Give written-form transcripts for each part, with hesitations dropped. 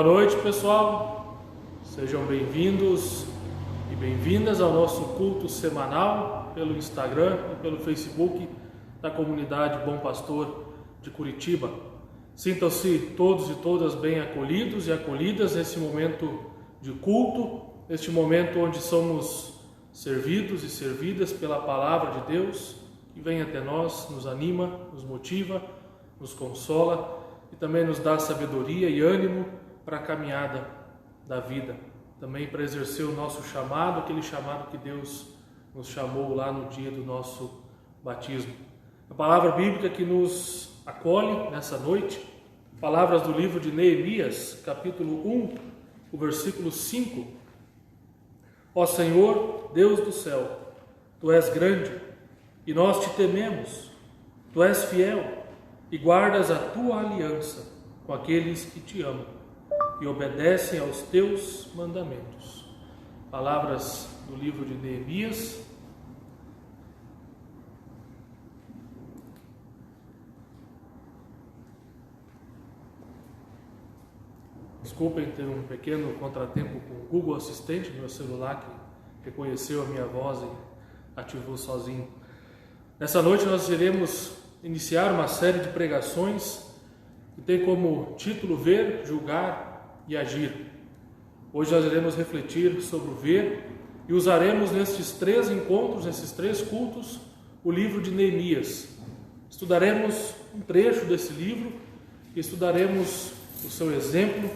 Boa noite, pessoal. Sejam bem-vindos e bem-vindas ao nosso culto semanal pelo Instagram e pelo Facebook da comunidade Bom Pastor de Curitiba. Sintam-se todos e todas bem acolhidos e acolhidas nesse momento de culto, neste momento onde somos servidos e servidas pela palavra de Deus, que vem até nós, nos anima, nos motiva, nos consola e também nos dá sabedoria e ânimo para a caminhada da vida, também para exercer o nosso chamado, aquele chamado que Deus nos chamou lá no dia do nosso batismo. A palavra bíblica que nos acolhe nessa noite, palavras do livro de Neemias, capítulo 1, o versículo 5. Ó Senhor, Deus do céu, Tu és grande e nós te tememos, Tu és fiel e guardas a Tua aliança com aqueles que te amam e obedecem aos teus mandamentos. Palavras do livro de Neemias. Desculpem ter um pequeno contratempo com o Google Assistente, meu celular que reconheceu a minha voz e ativou sozinho. Nessa noite nós iremos iniciar uma série de pregações que tem como título Ver, Julgar e Agir. Hoje nós iremos refletir sobre o ver e usaremos nestes 3 encontros, nesses 3 cultos, o livro de Neemias. Estudaremos um trecho desse livro, estudaremos o seu exemplo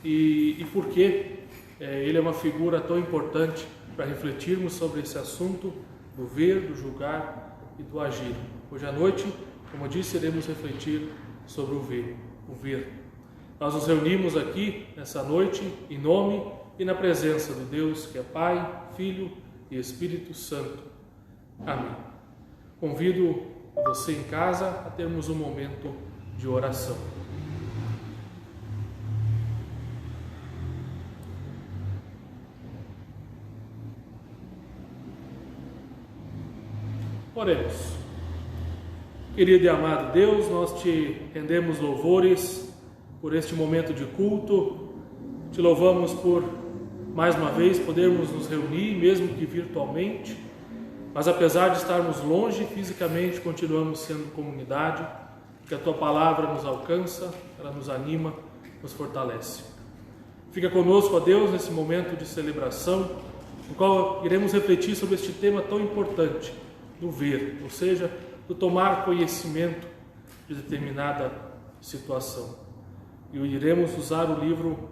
e por que ele é uma figura tão importante para refletirmos sobre esse assunto do ver, do julgar e do agir. Hoje à noite, como eu disse, iremos refletir sobre o ver. Nós nos reunimos aqui nessa noite em nome e na presença do Deus que é Pai, Filho e Espírito Santo. Amém. Convido você em casa a termos um momento de oração. Oremos. Querido e amado Deus, nós te rendemos louvores por este momento de culto, te louvamos por mais uma vez podermos nos reunir, mesmo que virtualmente, mas apesar de estarmos longe fisicamente, continuamos sendo comunidade, que a tua palavra nos alcança, ela nos anima, nos fortalece. Fica conosco, ó Deus, nesse momento de celebração, no qual iremos refletir sobre este tema tão importante, do ver, ou seja, do tomar conhecimento de determinada situação. E iremos usar o livro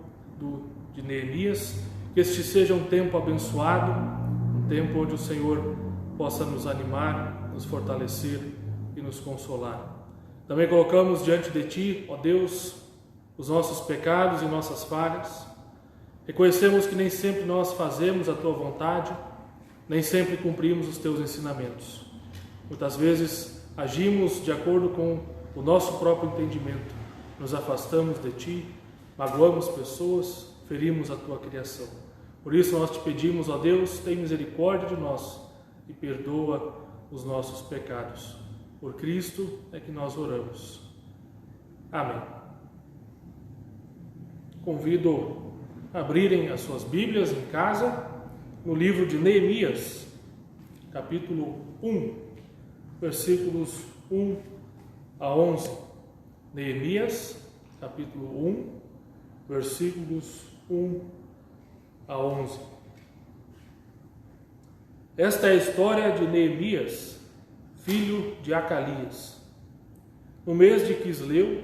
de Neemias, que este seja um tempo abençoado, um tempo onde o Senhor possa nos animar, nos fortalecer e nos consolar. Também colocamos diante de Ti, ó Deus, os nossos pecados e nossas falhas. Reconhecemos que nem sempre nós fazemos a Tua vontade, nem sempre cumprimos os Teus ensinamentos. Muitas vezes agimos de acordo com o nosso próprio entendimento. Nos afastamos de Ti, magoamos pessoas, ferimos a Tua criação. Por isso nós te pedimos, ó Deus, tem misericórdia de nós e perdoa os nossos pecados. Por Cristo é que nós oramos. Amém. Convido a abrirem as suas Bíblias em casa, no livro de Neemias, capítulo 1, versículos 1 a 11. Neemias, capítulo 1, versículos 1 a 11. Esta é a história de Neemias, filho de Acalias. No mês de Quisleu,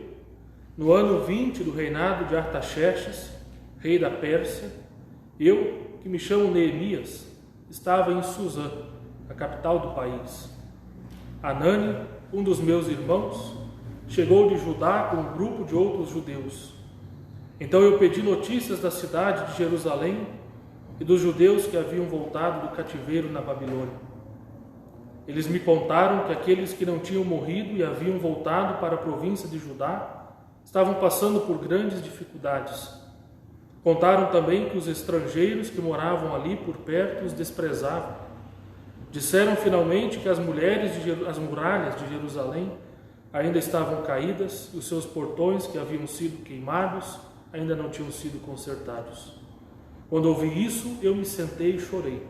no ano 20 do reinado de Artaxerxes, rei da Pérsia, eu, que me chamo Neemias, estava em Suzã, a capital do país. Anani, um dos meus irmãos, chegou de Judá com um grupo de outros judeus. Então eu pedi notícias da cidade de Jerusalém e dos judeus que haviam voltado do cativeiro na Babilônia. Eles me contaram que aqueles que não tinham morrido e haviam voltado para a província de Judá estavam passando por grandes dificuldades. Contaram também que os estrangeiros que moravam ali por perto os desprezavam. Disseram finalmente que as muralhas de Jerusalém ainda estavam caídas e os seus portões, que haviam sido queimados, ainda não tinham sido consertados. Quando ouvi isso, eu me sentei e chorei.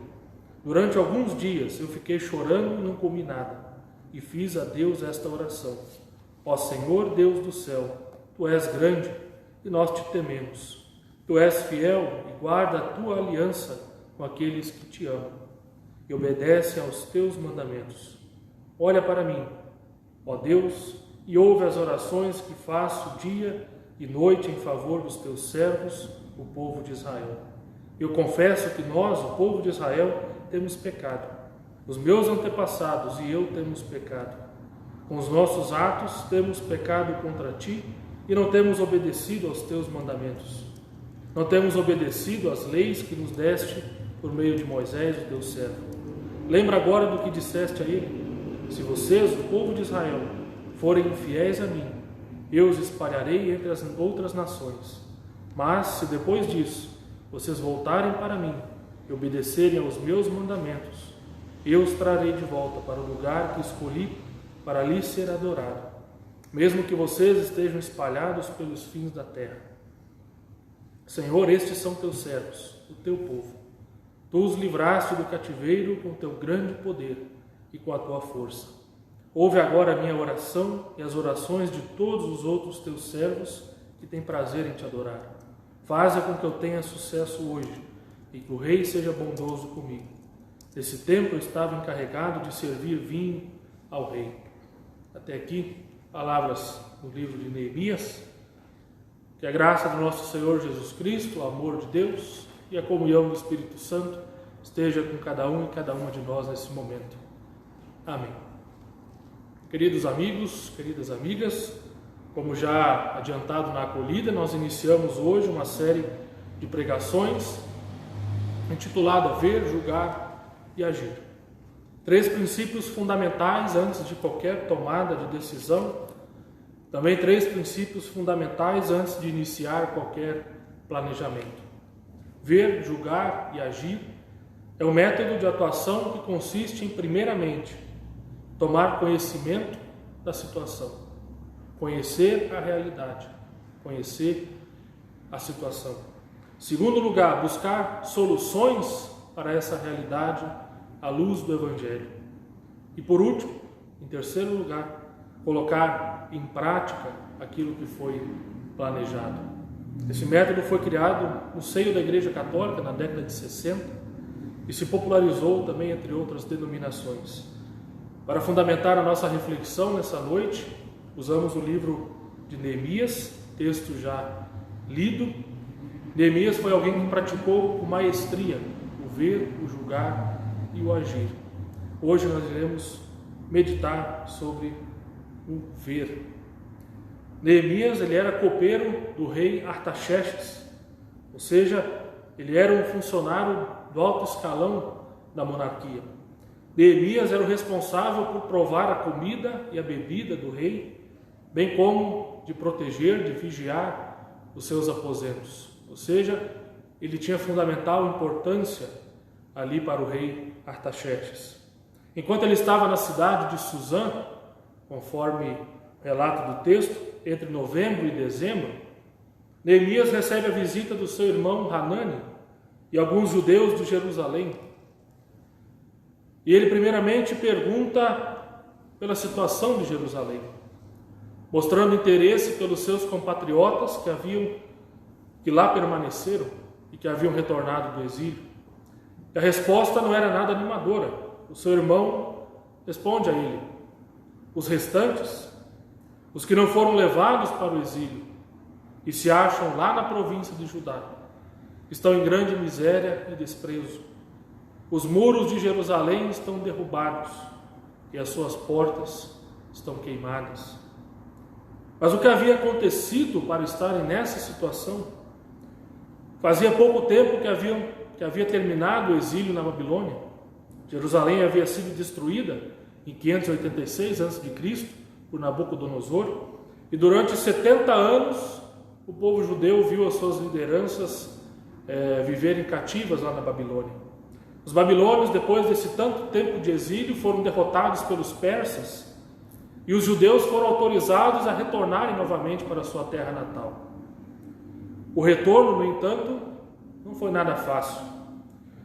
Durante alguns dias eu fiquei chorando e não comi nada, e fiz a Deus esta oração: Ó Senhor Deus do céu, Tu és grande e nós te tememos. Tu és fiel e guarda a Tua aliança com aqueles que te amam e obedecem aos Teus mandamentos. Olha para mim, ó Deus, e ouve as orações que faço dia e noite em favor dos Teus servos, o povo de Israel. Eu confesso que nós, o povo de Israel, temos pecado. Os meus antepassados e eu temos pecado. Com os nossos atos temos pecado contra Ti e não temos obedecido aos Teus mandamentos. Não temos obedecido às leis que nos deste por meio de Moisés, o Teu servo. Lembra agora do que disseste a ele: se vocês, o povo de Israel, forem infiéis a mim, eu os espalharei entre as outras nações. Mas, se depois disso vocês voltarem para mim e obedecerem aos meus mandamentos, eu os trarei de volta para o lugar que escolhi para ali ser adorado, mesmo que vocês estejam espalhados pelos fins da terra. Senhor, estes são teus servos, o teu povo. Tu os livraste do cativeiro com teu grande poder e com a tua força. Ouve agora a minha oração e as orações de todos os outros teus servos que têm prazer em te adorar. Faze com que eu tenha sucesso hoje e que o rei seja bondoso comigo. Nesse tempo eu estava encarregado de servir vinho ao rei. Até aqui, palavras do livro de Neemias. Que a graça do nosso Senhor Jesus Cristo, o amor de Deus e a comunhão do Espírito Santo esteja com cada um e cada uma de nós nesse momento. Amém. Queridos amigos, queridas amigas, como já adiantado na acolhida, nós iniciamos hoje uma série de pregações intitulada Ver, Julgar e Agir. 3 princípios fundamentais antes de qualquer tomada de decisão. Também 3 princípios fundamentais antes de iniciar qualquer planejamento. Ver, julgar e agir é o método de atuação que consiste em, primeiramente, tomar conhecimento da situação. Conhecer a realidade, conhecer a situação. Segundo lugar, buscar soluções para essa realidade à luz do Evangelho. E por último, em terceiro lugar, colocar em prática aquilo que foi planejado. Esse método foi criado no seio da Igreja Católica na década de 60 e se popularizou também entre outras denominações. Para fundamentar a nossa reflexão nessa noite, usamos o livro de Neemias, texto já lido. Neemias foi alguém que praticou com maestria o ver, o julgar e o agir. Hoje nós iremos meditar sobre o ver. Neemias, ele era copeiro do rei Artaxerxes, ou seja, ele era um funcionário do alto escalão da monarquia. Neemias era o responsável por provar a comida e a bebida do rei, bem como de proteger, de vigiar os seus aposentos. Ou seja, ele tinha fundamental importância ali para o rei Artaxerxes. Enquanto ele estava na cidade de Suzã, conforme relato do texto, entre novembro e dezembro, Neemias recebe a visita do seu irmão Hanani e alguns judeus de Jerusalém. E ele primeiramente pergunta pela situação de Jerusalém, mostrando interesse pelos seus compatriotas que lá permaneceram e que haviam retornado do exílio. E a resposta não era nada animadora. O seu irmão responde a ele: os restantes, os que não foram levados para o exílio e se acham lá na província de Judá, estão em grande miséria e desprezo. Os muros de Jerusalém estão derrubados e as suas portas estão queimadas. Mas o que havia acontecido para estarem nessa situação? Fazia pouco tempo que havia terminado o exílio na Babilônia. Jerusalém havia sido destruída em 586 a.C. por Nabucodonosor, e durante 70 anos o povo judeu viu as suas lideranças viverem cativas lá na Babilônia. Os babilônios, depois desse tanto tempo de exílio, foram derrotados pelos persas, e os judeus foram autorizados a retornarem novamente para a sua terra natal. O retorno, no entanto, não foi nada fácil.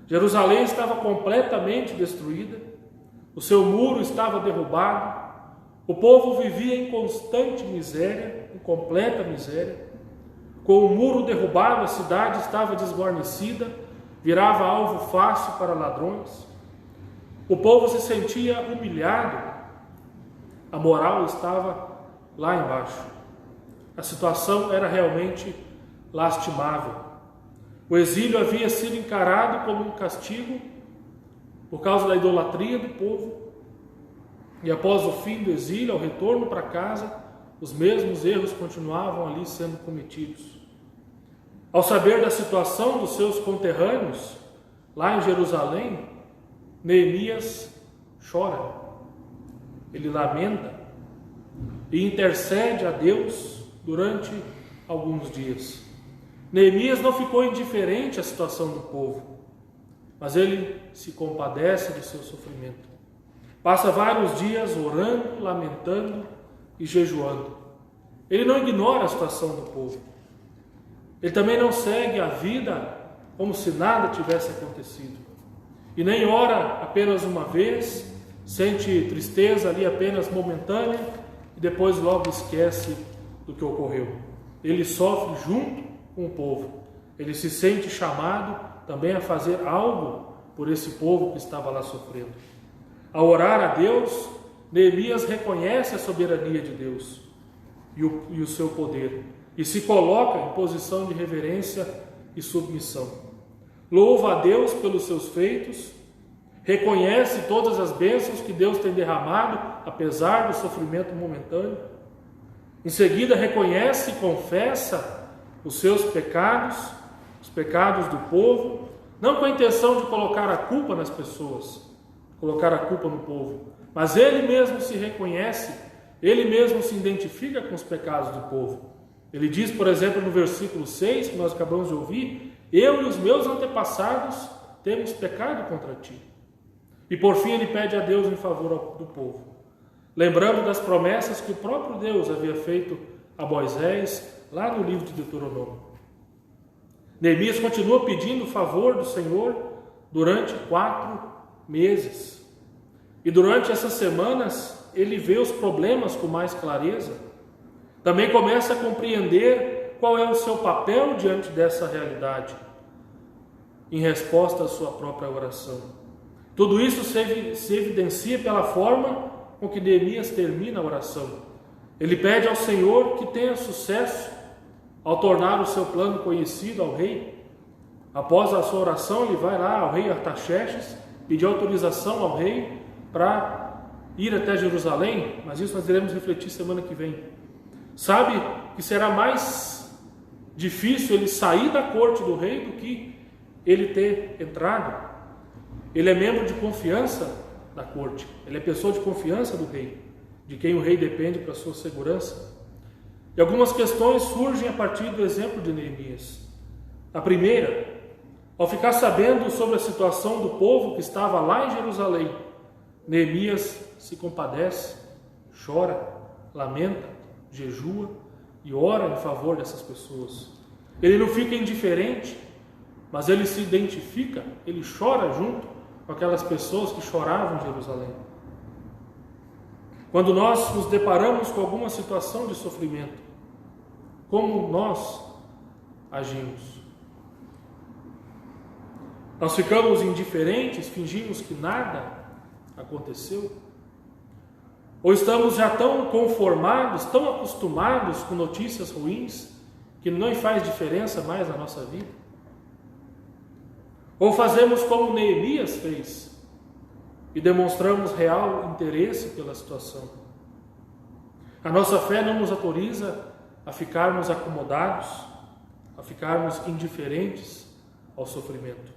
Jerusalém estava completamente destruída, o seu muro estava derrubado, o povo vivia em constante miséria, em completa miséria. Com o muro derrubado, a cidade estava desguarnecida, virava alvo fácil para ladrões. O povo se sentia humilhado, a moral estava lá embaixo. A situação era realmente lastimável. O exílio havia sido encarado como um castigo por causa da idolatria do povo. E após o fim do exílio, ao retorno para casa, os mesmos erros continuavam ali sendo cometidos. Ao saber da situação dos seus conterrâneos, lá em Jerusalém, Neemias chora. Ele lamenta e intercede a Deus durante alguns dias. Neemias não ficou indiferente à situação do povo, mas ele se compadece do seu sofrimento. Passa vários dias orando, lamentando e jejuando. Ele não ignora a situação do povo. Ele também não segue a vida como se nada tivesse acontecido. E nem ora apenas uma vez, sente tristeza ali apenas momentânea e depois logo esquece do que ocorreu. Ele sofre junto com o povo. Ele se sente chamado também a fazer algo por esse povo que estava lá sofrendo. Ao orar a Deus, Neemias reconhece a soberania de Deus e o seu poder e se coloca em posição de reverência e submissão. Louva a Deus pelos seus feitos, reconhece todas as bênçãos que Deus tem derramado, apesar do sofrimento momentâneo. Em seguida, reconhece e confessa os seus pecados, os pecados do povo, não com a intenção de colocar a culpa nas pessoas, colocar a culpa no povo, mas ele mesmo se reconhece, ele mesmo se identifica com os pecados do povo. Ele diz, por exemplo, no versículo 6, que nós acabamos de ouvir: eu e os meus antepassados temos pecado contra ti. E por fim ele pede a Deus em favor do povo, lembrando das promessas que o próprio Deus havia feito a Moisés, lá no livro de Deuteronômio. Neemias continua pedindo o favor do Senhor durante 4 meses. E durante essas semanas ele vê os problemas com mais clareza. Também começa a compreender qual é o seu papel diante dessa realidade, em resposta à sua própria oração. Tudo isso se evidencia pela forma com que Neemias termina a oração. Ele pede ao Senhor que tenha sucesso ao tornar o seu plano conhecido ao rei. Após a sua oração, ele vai lá ao rei Artaxerxes, pedir autorização ao rei para ir até Jerusalém, mas isso nós iremos refletir semana que vem. Sabe que será mais difícil ele sair da corte do rei do que ele ter entrado. Ele é membro de confiança da corte, ele é pessoa de confiança do rei, de quem o rei depende para a sua segurança. E algumas questões surgem a partir do exemplo de Neemias. A primeira, ao ficar sabendo sobre a situação do povo que estava lá em Jerusalém, Neemias se compadece, chora, lamenta, jejua e ora em favor dessas pessoas. Ele não fica indiferente, mas ele se identifica, ele chora junto com aquelas pessoas que choravam em Jerusalém. Quando nós nos deparamos com alguma situação de sofrimento, como nós agimos? Nós ficamos indiferentes, fingimos que nada aconteceu? Ou estamos já tão conformados, tão acostumados com notícias ruins, que não faz diferença mais na nossa vida? Ou fazemos como Neemias fez e demonstramos real interesse pela situação? A nossa fé não nos autoriza a ficarmos acomodados, a ficarmos indiferentes ao sofrimento.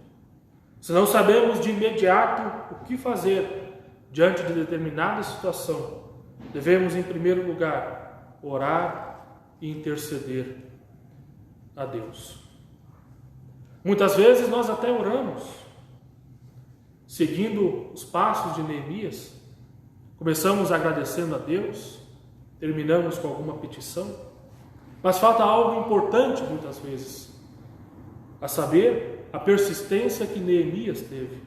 Se não sabemos de imediato o que fazer diante de determinada situação, devemos, em primeiro lugar, orar e interceder a Deus. Muitas vezes nós até oramos, seguindo os passos de Neemias, começamos agradecendo a Deus, terminamos com alguma petição, Mas falta algo importante muitas vezes, a saber, a persistência que Neemias teve.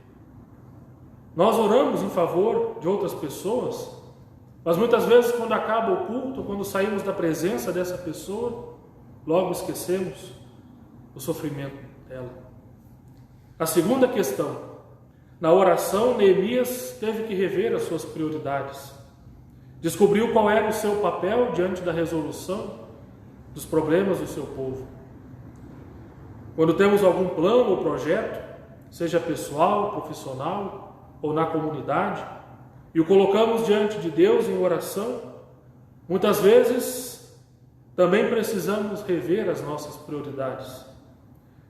Nós oramos em favor de outras pessoas, mas muitas vezes quando acaba o culto, quando saímos da presença dessa pessoa, logo esquecemos o sofrimento dela. A segunda questão, na oração, Neemias teve que rever as suas prioridades. Descobriu qual era o seu papel diante da resolução dos problemas do seu povo. Quando temos algum plano ou projeto, seja pessoal, profissional ou na comunidade, e o colocamos diante de Deus em oração, muitas vezes também precisamos rever as nossas prioridades.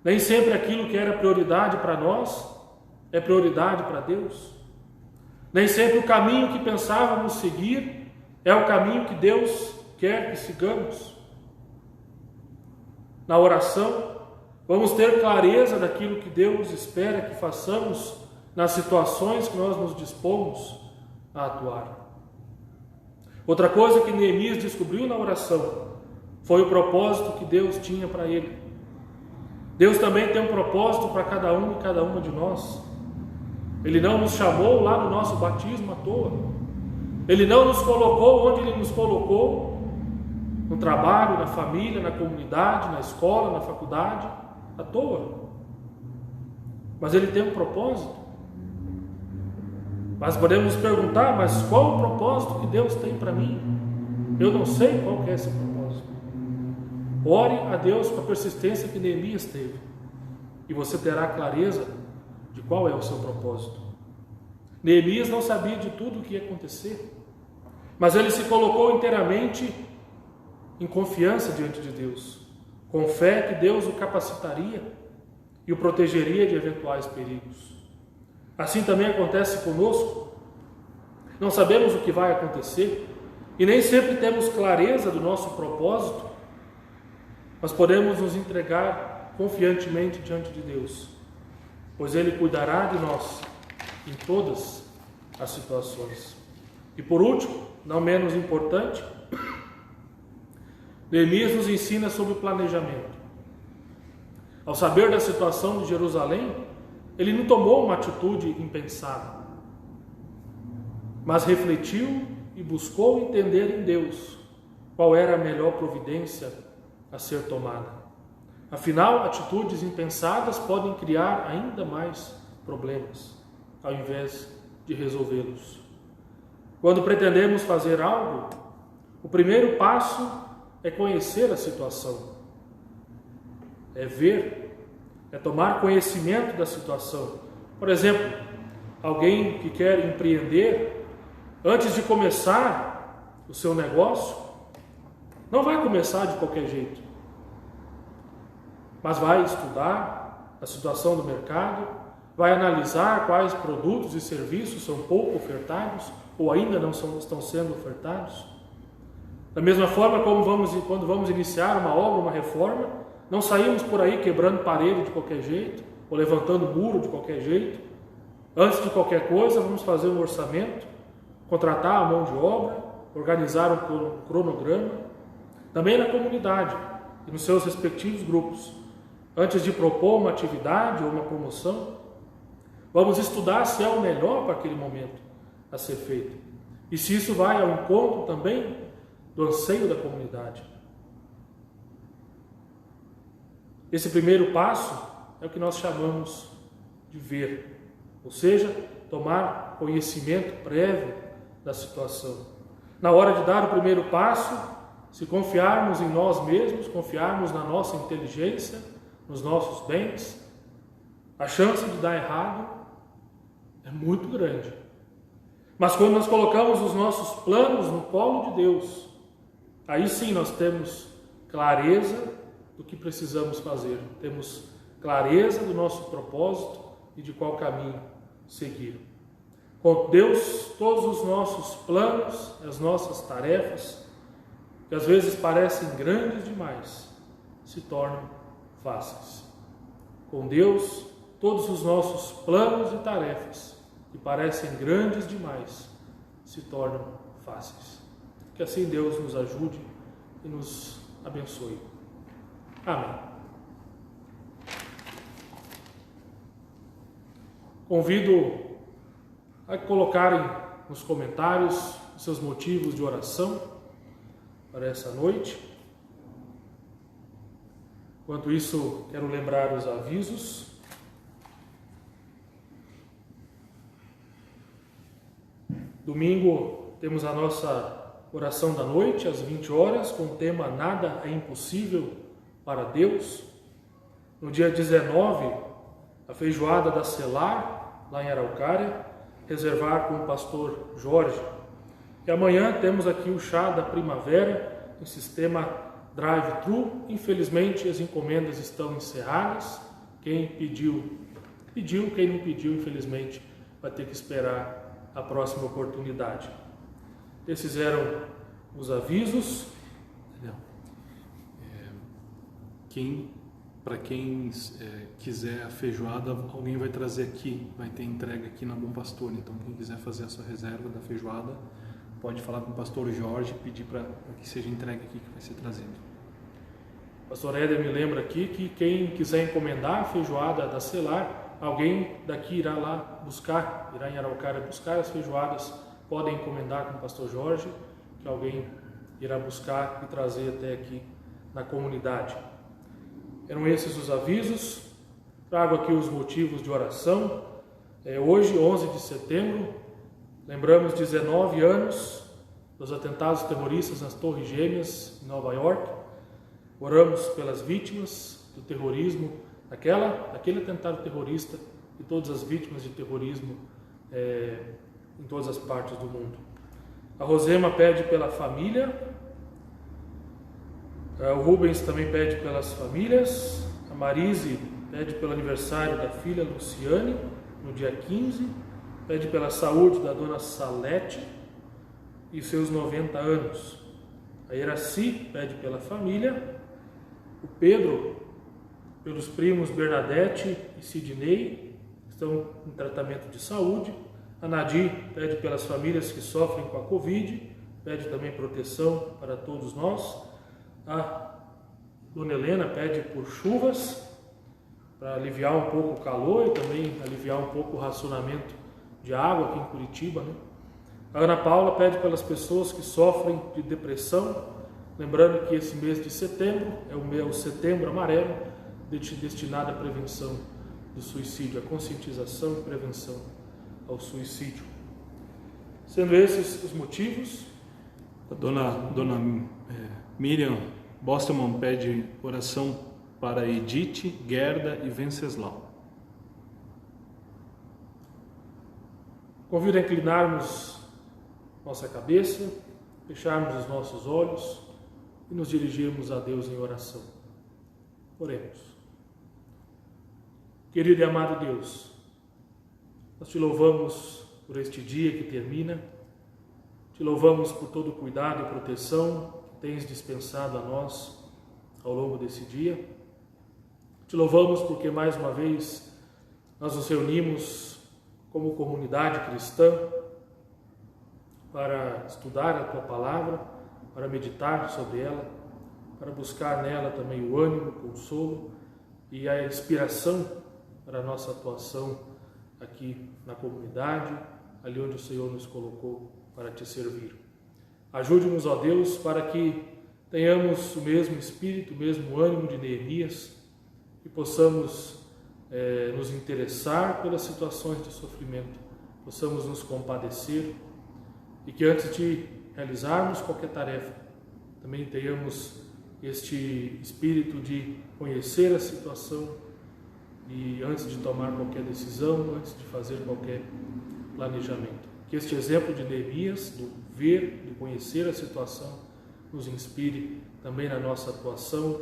Nem sempre aquilo que era prioridade para nós é prioridade para Deus. Nem sempre o caminho que pensávamos seguir é o caminho que Deus quer que sigamos. Na oração, vamos ter clareza daquilo que Deus espera que façamos nas situações que nós nos dispomos a atuar. Outra coisa que Neemias descobriu na oração foi o propósito que Deus tinha para ele. Deus também tem um propósito para cada um e cada uma de nós. Ele não nos chamou lá no nosso batismo à toa. Ele não nos colocou onde Ele nos colocou, no trabalho, na família, na comunidade, na escola, na faculdade, à toa. Mas Ele tem um propósito. Mas podemos perguntar, mas qual o propósito que Deus tem para mim? Eu não sei qual que é esse propósito. Ore a Deus com a persistência que Neemias teve, e você terá clareza de qual é o seu propósito. Neemias não sabia de tudo o que ia acontecer, mas ele se colocou inteiramente em confiança diante de Deus, com fé que Deus o capacitaria e o protegeria de eventuais perigos. Assim também acontece conosco. Não sabemos o que vai acontecer e nem sempre temos clareza do nosso propósito, mas podemos nos entregar confiantemente diante de Deus, pois Ele cuidará de nós em todas as situações. E por último, não menos importante, Neemias nos ensina sobre o planejamento. Ao saber da situação de Jerusalém, ele não tomou uma atitude impensada, mas refletiu e buscou entender em Deus qual era a melhor providência a ser tomada. Afinal, atitudes impensadas podem criar ainda mais problemas, ao invés de resolvê-los. Quando pretendemos fazer algo, o primeiro passo é conhecer a situação, é ver, é tomar conhecimento da situação. Por exemplo, alguém que quer empreender, antes de começar o seu negócio, não vai começar de qualquer jeito, mas vai estudar a situação do mercado, vai analisar quais produtos e serviços são pouco ofertados ou ainda não estão sendo ofertados. Da mesma forma como quando vamos iniciar uma obra, uma reforma, não saímos por aí quebrando parede de qualquer jeito ou levantando muro de qualquer jeito. Antes de qualquer coisa, vamos fazer um orçamento, contratar a mão de obra, organizar um cronograma. Também na comunidade e nos seus respectivos grupos. Antes de propor uma atividade ou uma promoção, vamos estudar se é o melhor para aquele momento a ser feito. E se isso vai ao encontro também do anseio da comunidade. Esse primeiro passo é o que nós chamamos de ver, ou seja, tomar conhecimento prévio da situação. Na hora de dar o primeiro passo, se confiarmos em nós mesmos, confiarmos na nossa inteligência, nos nossos bens, a chance de dar errado é muito grande. Mas quando nós colocamos os nossos planos no colo de Deus, aí sim nós temos clareza do que precisamos fazer, temos clareza do nosso propósito e de qual caminho seguir. Com Deus, todos os nossos planos, as nossas tarefas, que às vezes parecem grandes demais, se tornam fáceis. Com Deus, todos os nossos planos e tarefas, que parecem grandes demais, se tornam fáceis. Que assim Deus nos ajude e nos abençoe. Amém. Convido a colocarem nos comentários os seus motivos de oração para essa noite. Enquanto isso, quero lembrar os avisos. Domingo temos a nossa oração da noite, às 20 horas, com o tema Nada é Impossível para Deus. No dia 19, a feijoada da Selar, lá em Araucária, reservar com o pastor Jorge. E amanhã temos aqui o chá da primavera, em sistema drive-thru. Infelizmente as encomendas estão encerradas. Quem pediu, quem não pediu, infelizmente, vai ter que esperar a próxima oportunidade. Esses eram os avisos. Para quem quiser a feijoada, alguém vai trazer aqui, vai ter entrega aqui na Bom Pastor. Então quem quiser fazer a sua reserva da feijoada, pode falar com o pastor Jorge e pedir para que seja entregue aqui, que vai ser trazido. O pastor Éder me lembra aqui que quem quiser encomendar a feijoada da Selar, alguém daqui irá lá buscar, irá em Araucária buscar as feijoadas, podem encomendar com o pastor Jorge, que alguém irá buscar e trazer até aqui na comunidade. Eram esses os avisos. Trago aqui os motivos de oração. Hoje, 11 de setembro, lembramos 19 anos dos atentados terroristas nas Torres Gêmeas, em Nova York. Oramos pelas vítimas do terrorismo, aquele atentado terrorista e todas as vítimas de terrorismo em todas as partes do mundo. A Rosema pede pela família, o Rubens também pede pelas famílias, a Marise pede pelo aniversário da filha Luciane, no dia 15, pede pela saúde da dona Salete e seus 90 anos. A Iraci pede pela família, o Pedro, pelos primos Bernadette e Sidney, que estão em tratamento de saúde. A Nadir pede pelas famílias que sofrem com a Covid, pede também proteção para todos nós. A dona Helena pede por chuvas, para aliviar um pouco o calor e também aliviar um pouco o racionamento de água aqui em Curitiba, né? A Ana Paula pede pelas pessoas que sofrem de depressão, lembrando que esse mês de setembro é o Setembro Amarelo, destinado à prevenção do suicídio, à conscientização e prevenção ao suicídio. Sendo esses os motivos. A dona Miriam Bosterman pede oração para Edith, Gerda e Venceslau. Convido a inclinarmos nossa cabeça, fecharmos os nossos olhos e nos dirigirmos a Deus em oração. Oremos. Querido e amado Deus, nós te louvamos por este dia que termina, te louvamos por todo o cuidado e proteção que tens dispensado a nós ao longo desse dia. Te louvamos porque mais uma vez nós nos reunimos como comunidade cristã para estudar a Tua Palavra, para meditar sobre ela, para buscar nela também o ânimo, o consolo e a inspiração para a nossa atuação aqui na comunidade, ali onde o Senhor nos colocou para te servir. Ajude-nos, ó Deus, para que tenhamos o mesmo espírito, o mesmo ânimo de Neemias, que possamos nos interessar pelas situações de sofrimento, possamos nos compadecer e que antes de realizarmos qualquer tarefa, também tenhamos este espírito de conhecer a situação e antes de tomar qualquer decisão, antes de fazer qualquer planejamento. Que este exemplo de Neemias, do ver, de conhecer a situação, nos inspire também na nossa atuação,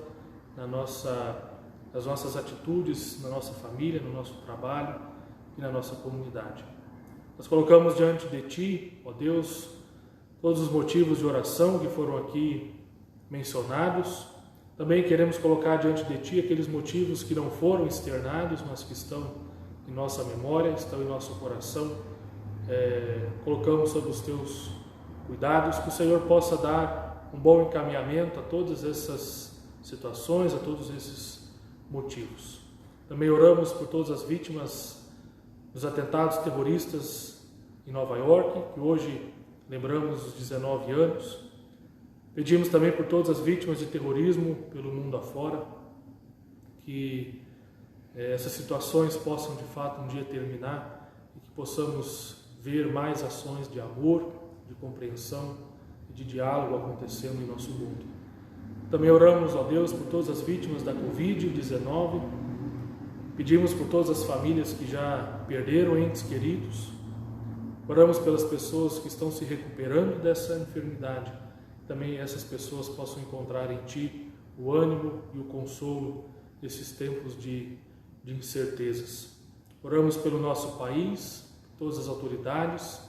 nas nossas atitudes, na nossa família, no nosso trabalho e na nossa comunidade. Nós colocamos diante de Ti, ó Deus, todos os motivos de oração que foram aqui mencionados. Também queremos colocar diante de Ti aqueles motivos que não foram externados, mas que estão em nossa memória, estão em nosso coração. Colocamos sob os Teus cuidados, que o Senhor possa dar um bom encaminhamento a todas essas situações, a todos esses motivos. Também oramos por todas as vítimas dos atentados terroristas em Nova York, que hoje lembramos os 19 anos. Pedimos também por todas as vítimas de terrorismo pelo mundo afora, que essas situações possam de fato um dia terminar e que possamos ver mais ações de amor, de compreensão e de diálogo acontecendo em nosso mundo. Também oramos, ó Deus, por todas as vítimas da Covid-19. Pedimos por todas as famílias que já perderam entes queridos. Oramos pelas pessoas que estão se recuperando dessa enfermidade. Também essas pessoas possam encontrar em Ti o ânimo e o consolo nesses tempos de incertezas. Oramos pelo nosso país, todas as autoridades,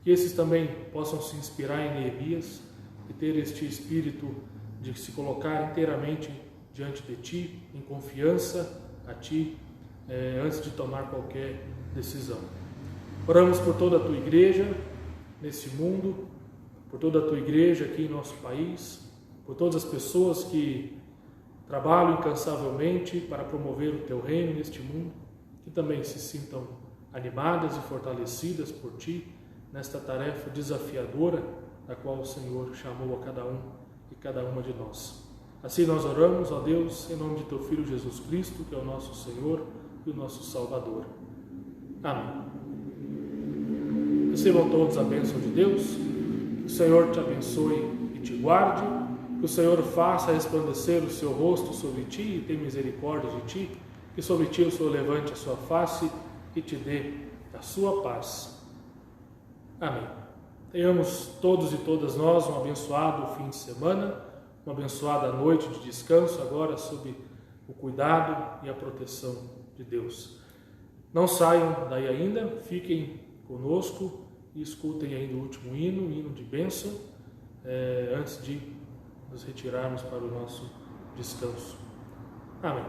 que esses também possam se inspirar em Neemias e ter este espírito de se colocar inteiramente diante de Ti, em confiança a Ti, antes de tomar qualquer decisão. Oramos por toda a Tua igreja nesse mundo, por toda a Tua igreja aqui em nosso país, por todas as pessoas que trabalham incansavelmente para promover o Teu reino neste mundo, que também se sintam animadas e fortalecidas por Ti nesta tarefa desafiadora da qual o Senhor chamou a cada um e cada uma de nós. Assim nós oramos, ó Deus, em nome de Teu Filho Jesus Cristo, que é o nosso Senhor e o nosso Salvador. Amém. Recebam todos a bênção de Deus, que o Senhor te abençoe e te guarde, que o Senhor faça resplandecer o seu rosto sobre ti e tenha misericórdia de ti, que sobre ti o Senhor levante a sua face e te dê a sua paz. Amém. Tenhamos todos e todas nós um abençoado fim de semana, uma abençoada noite de descanso, agora sob o cuidado e a proteção de Deus. Não saiam daí ainda, fiquem conosco e escutem ainda o último hino, o hino de bênção, antes de nos retirarmos para o nosso descanso. Amém.